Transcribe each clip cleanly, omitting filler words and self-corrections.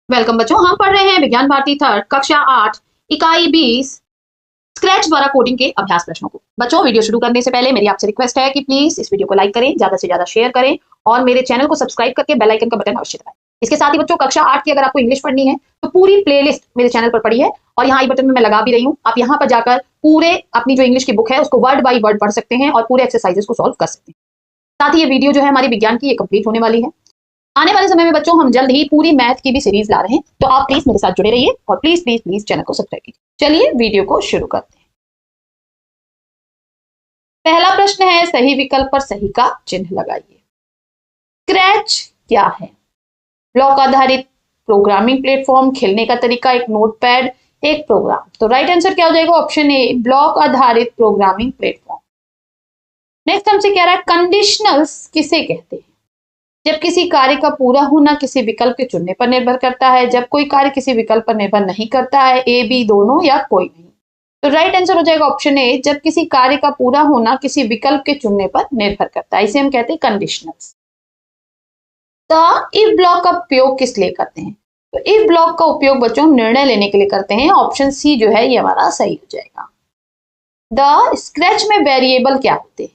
Welcome बच्चों, हम पढ़ रहे हैं विज्ञान भारती थर्ड कक्षा 8 इकाई 20 स्क्रैच द्वारा कोडिंग के अभ्यास प्रश्नों को। बच्चों, वीडियो शुरू करने से पहले मेरी आपसे रिक्वेस्ट है कि प्लीज इस वीडियो को लाइक करें, ज्यादा से ज्यादा शेयर करें और मेरे चैनल को सब्सक्राइब करके बेल आइकन का बटन अवश्य दबाएं। इसके साथ ही बच्चों, कक्षा 8 की अगर आपको इंग्लिश पढ़नी है तो पूरी प्लेलिस्ट मेरे चैनल पर पड़ी है और यहाँ आई बटन में मैं लगा भी रही हूँ। आप यहाँ पर जाकर पूरे अपनी जो इंग्लिश की बुक है उसको वर्ड बाई वर्ड पढ़ सकते हैं और पूरे एक्सरसाइजेस को सॉल्व कर सकते हैं। साथ ही ये वीडियो जो है हमारी विज्ञान की ये कंप्लीट होने वाली है। आने वाले समय में बच्चों हम जल्द ही पूरी मैथ की भी सीरीज ला रहे हैं, तो आप प्लीज मेरे साथ जुड़े रहिए और प्लीज प्लीज प्लीज चैनल को सब्सक्राइब कीजिए। चलिए वीडियो को शुरू करते हैं। पहला प्रश्न है, सही विकल्प पर सही का चिन्ह लगाइए। स्क्रैच क्या है? ब्लॉक आधारित प्रोग्रामिंग प्लेटफॉर्म, खेलने का तरीका, एक नोटपैड, एक प्रोग्राम। तो राइट आंसर क्या हो जाएगा? ऑप्शन ए, ब्लॉक आधारित प्रोग्रामिंग प्लेटफॉर्म। नेक्स्ट हमसे कह रहा है कंडीशनल्स किसे कहते हैं? जब किसी कार्य का पूरा होना किसी विकल्प के चुनने पर निर्भर करता है, जब कोई कार्य किसी विकल्प पर निर्भर नहीं करता है, ए बी दोनों या कोई नहीं। तो राइट आंसर हो जाएगा ऑप्शन ए, जब किसी कार्य का पूरा होना किसी विकल्प के चुनने पर निर्भर करता है, इसे हम कहते हैं कंडीशनल्स। तो इफ ब्लॉक का उपयोग किस लिए करते हैं? तो इफ ब्लॉक का उपयोग बच्चों हम निर्णय लेने के लिए करते हैं। ऑप्शन सी जो है ये हमारा सही हो जाएगा। द स्क्रैच में वेरिएबल क्या होते हैं?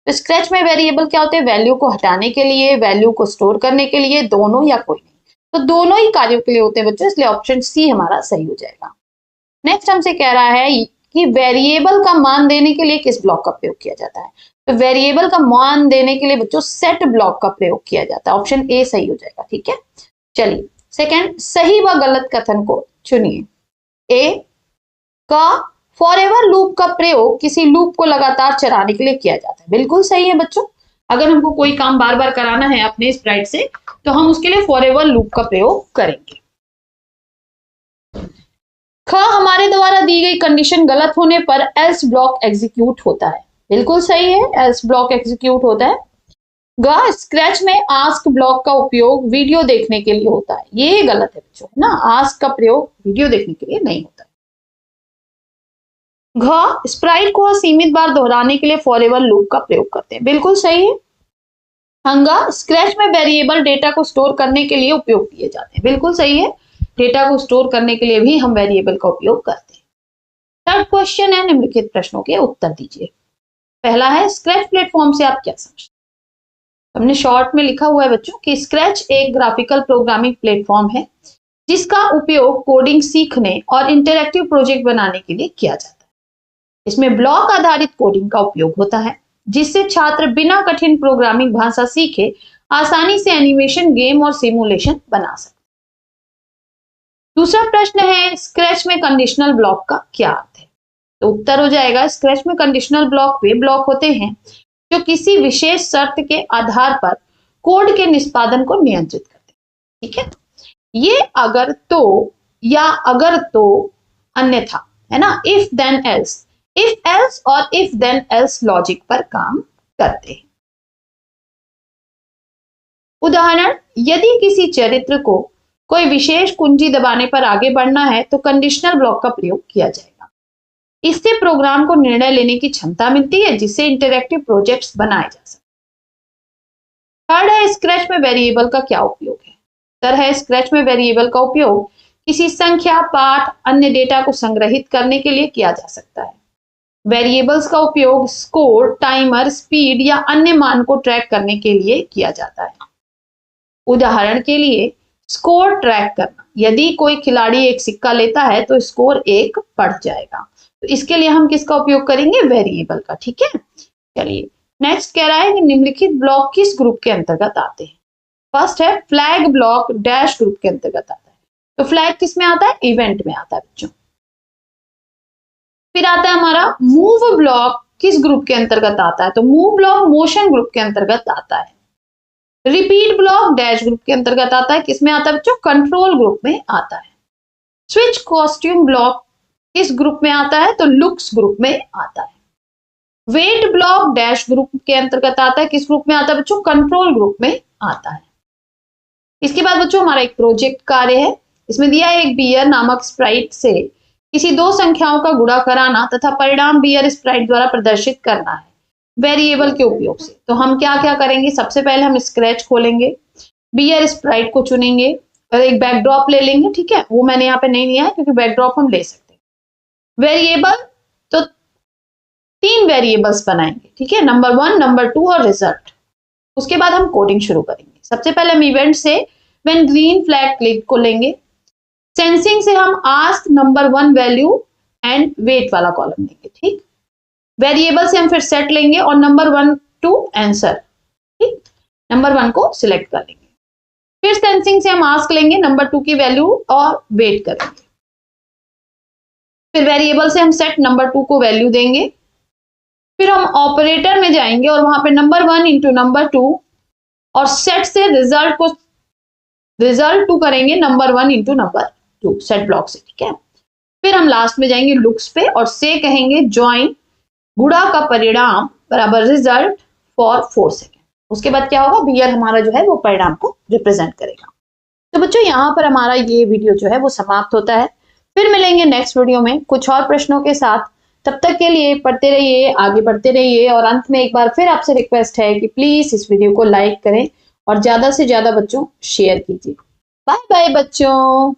तो स्क्रैच में वेरिएबल क्या होते हैं? वैल्यू को हटाने के लिए, वैल्यू को स्टोर करने के लिए, दोनों या कोई नहीं। तो दोनों ही कार्यों के लिए होते हैं बच्चों, इसलिए ऑप्शन सी हमारा सही हो जाएगा। नेक्स्ट हमसे कह रहा है कि वेरिएबल का मान देने के लिए किस ब्लॉक का प्रयोग किया जाता है? तो वेरिएबल का मान देने के लिए बच्चों सेट ब्लॉक का प्रयोग किया जाता है। ऑप्शन ए सही हो जाएगा। ठीक है, चलिए सेकेंड, सही व गलत कथन को चुनिए। ए का फॉरएवर लूप का प्रयोग किसी लूप को लगातार चलाने के लिए किया जाता है। बिल्कुल सही है बच्चों। अगर हमको कोई काम बार बार कराना है अपने स्प्राइट से तो हम उसके लिए फॉरएवर लूप का प्रयोग करेंगे। ख, हमारे द्वारा दी गई कंडीशन गलत होने पर एल्स ब्लॉक एग्जीक्यूट होता है। बिल्कुल सही है, एल्स ब्लॉक एग्जीक्यूट होता है। ग, स्क्रैच में आस्क ब्लॉक का उपयोग वीडियो देखने के लिए होता है। ये गलत है बच्चों, है ना, आस्क का प्रयोग वीडियो देखने के लिए नहीं होता है। घ, स्प्राइट को सीमित बार दोहराने के लिए फॉरएवर लूप का प्रयोग करते हैं। बिल्कुल सही है। हंगा, स्क्रैच में वेरिएबल डेटा को स्टोर करने के लिए उपयोग किए जाते हैं। बिल्कुल सही है, डेटा को स्टोर करने के लिए भी हम वेरिएबल का उपयोग करते हैं। थर्ड क्वेश्चन है, निम्नलिखित प्रश्नों के उत्तर दीजिए। पहला है, स्क्रैच प्लेटफॉर्म से आप क्या समझते हैं? हमने शॉर्ट में लिखा हुआ है बच्चों कि स्क्रैच एक ग्राफिकल प्रोग्रामिंग प्लेटफॉर्म है जिसका उपयोग कोडिंग सीखने और इंटरैक्टिव प्रोजेक्ट बनाने के लिए किया जाता है। इसमें ब्लॉक आधारित कोडिंग का उपयोग होता है जिससे छात्र बिना कठिन प्रोग्रामिंग भाषा सीखे आसानी से एनिमेशन, गेम और सिमुलेशन बना सकते। दूसरा प्रश्न है, स्क्रैच में कंडीशनल ब्लॉक का क्या अर्थ है? तो उत्तर हो जाएगा, स्क्रैच में कंडीशनल ब्लॉक वे ब्लॉक होते हैं जो किसी विशेष शर्त के आधार पर कोड के निष्पादन को नियंत्रित करते हैं। ठीक है, ये अगर तो या अगर तो अन्यथा, है ना, if then else, if else और इफ देन एल्स लॉजिक पर काम करते हैं। उदाहरण, यदि किसी चरित्र को कोई विशेष कुंजी दबाने पर आगे बढ़ना है तो कंडीशनल ब्लॉक का प्रयोग किया जाएगा। इससे प्रोग्राम को निर्णय लेने की क्षमता मिलती है जिससे इंटरैक्टिव प्रोजेक्ट्स बनाए जा सकते। थर्ड है, स्क्रैच में वेरिएबल का क्या उपयोग है? उत्तर है, स्क्रैच में वेरिएबल का उपयोग किसी संख्या, पाठ, अन्य डेटा को संग्रहित करने के लिए किया जा सकता है। वेरिएबल्स का उपयोग स्कोर, टाइमर, स्पीड या अन्य मान को ट्रैक करने के लिए किया जाता है। उदाहरण के लिए स्कोर ट्रैक करना, यदि कोई खिलाड़ी एक सिक्का लेता है तो स्कोर 1 बढ़ जाएगा। तो इसके लिए हम किसका उपयोग करेंगे? वेरिएबल का। ठीक है, चलिए नेक्स्ट कह रहा है कि निम्नलिखित ब्लॉक किस ग्रुप के अंतर्गत आते हैं? फर्स्ट है, फ्लैग ब्लॉक डैश ग्रुप के अंतर्गत आता है। तो फ्लैग किस में आता है? इवेंट में आता है बच्चों। फिर आता है हमारा मूव ब्लॉक, किस ग्रुप के अंतर्गत आता है? तो मूव ब्लॉक मोशन ग्रुप के अंतर्गत आता है। रिपीट ब्लॉक डैश ग्रुप के अंतर्गत आता है। किसमें आता है बच्चों? कंट्रोल ग्रुप में आता है। स्विच कॉस्ट्यूम ब्लॉक किस ग्रुप में आता है? तो लुक्स ग्रुप में आता है। वेट ब्लॉक डैश ग्रुप के अंतर्गत आता है। किस ग्रुप में आता है बच्चों? कंट्रोल ग्रुप में आता है। इसके बाद बच्चों हमारा एक प्रोजेक्ट कार्य है। इसमें दिया है, एक बियर नामक स्प्राइट से किसी दो संख्याओं का गुणा कराना तथा परिणाम बियर स्प्राइट द्वारा प्रदर्शित करना है वेरिएबल के उपयोग से। तो हम क्या क्या करेंगे? सबसे पहले हम स्क्रैच खोलेंगे, बियर स्प्राइट को चुनेंगे, और एक बैकड्रॉप ले लेंगे, ठीक है, वो मैंने यहाँ पे नहीं लिया है क्योंकि बैकड्रॉप हम ले सकते हैं। वेरिएबल तो 3 वेरिएबल्स बनाएंगे, ठीक है, नंबर 1, नंबर 2 और रिजल्ट। उसके बाद हम कोडिंग शुरू करेंगे। सबसे पहले हम इवेंट से व्हेन ग्रीन फ्लैग क्लिक को लेंगे। सेंसिंग से हम ask number 1 value and weight वाला कॉलम लेंगे, ठीक। वेरिएबल से हम फिर सेट लेंगे और नंबर 1 टू आंसर, ठीक, नंबर 1 को सिलेक्ट कर लेंगे। फिर सेंसिंग से हम आस्क लेंगे नंबर 2 की वैल्यू और वेट करेंगे। फिर वेरिएबल से हम सेट नंबर 2 को वैल्यू देंगे। फिर हम ऑपरेटर में जाएंगे और वहां पे नंबर 1 इंटू नंबर 2 और सेट से रिजल्ट 2 करेंगे number 1 into number 2 set block से, ठीक है। फिर हम लास्ट में जाएंगे लुक्स पे और से कहेंगे ज्वाइन गुणा का परिणाम बराबर रिजल्ट फॉर 4 सेकेंड। उसके बाद क्या होगा, बीयर हमारा जो है वो परिणाम को रिप्रेजेंट करेगा। तो बच्चों यहाँ पर हमारा ये वीडियो जो है वो समाप्त होता है। फिर मिलेंगे नेक्स्ट वीडियो में कुछ और प्रश्नों के साथ। तब तक के लिए पढ़ते रहिए, आगे बढ़ते रहिए और अंत में एक बार फिर आपसे रिक्वेस्ट है कि प्लीज इस वीडियो को लाइक करें और ज्यादा से ज्यादा बच्चों शेयर कीजिए। बाय बाय बच्चों।